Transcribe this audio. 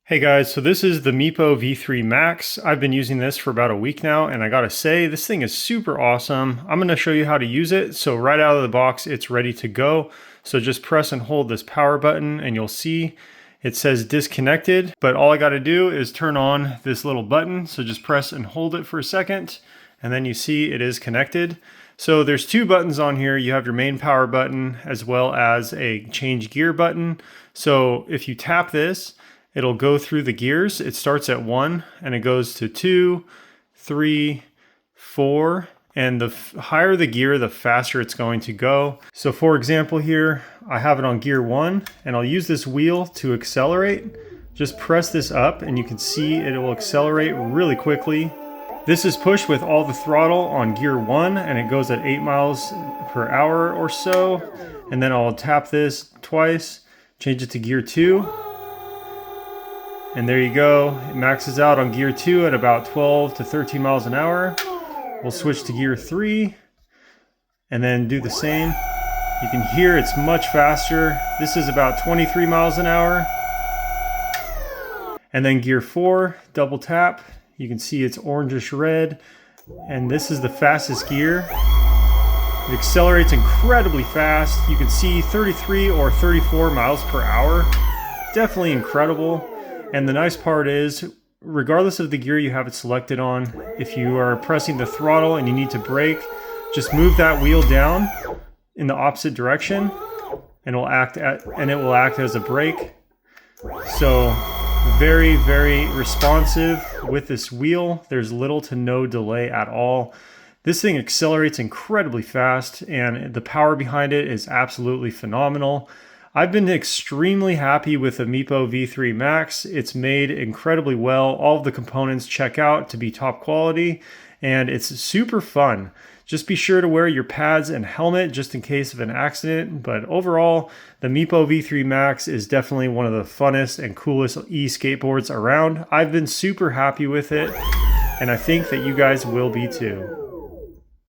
Hey guys, so this is the MEEPO V3 MAX. I've been using this for about a week now, and I gotta say, this thing is super awesome. I'm gonna show you how to use it. So right out of the box, it's ready to go. So just press and hold this power button and you'll see it says disconnected, but all I gotta do is turn on this little button. So just press and hold it for a second, and then you see it is connected. So there's two buttons on here. You have your main power button as well as a change gear button. So if you tap this, it'll go through the gears. It starts at 1 and it goes to 2, 3, 4. And the higher the gear, the faster it's going to go. So for example here, I have it on gear 1 and I'll use this wheel to accelerate. Just press this up and you can see it will accelerate really quickly. This is pushed with all the throttle on gear 1 and it goes at 8 miles per hour or so. And then I'll tap this twice, change it to gear 2. And there you go, it maxes out on gear 2 at about 12 to 13 miles an hour. We'll switch to gear 3 and then do the same. You can hear it's much faster. This is about 23 miles an hour. And then gear 4, double tap. You can see it's orangish red. And this is the fastest gear. It accelerates incredibly fast. You can see 33 or 34 miles per hour. Definitely incredible. And the nice part is, regardless of the gear you have it selected on, if you are pressing the throttle and you need to brake, just move that wheel down in the opposite direction and it will act as a brake. So very, very responsive with this wheel. There's little to no delay at all. This thing accelerates incredibly fast and the power behind it is absolutely phenomenal. I've been extremely happy with the MEEPO V3 MAX. It's made incredibly well. All of the components check out to be top quality and it's super fun. Just be sure to wear your pads and helmet just in case of an accident. But overall, the MEEPO V3 MAX is definitely one of the funnest and coolest e-skateboards around. I've been super happy with it and I think that you guys will be too.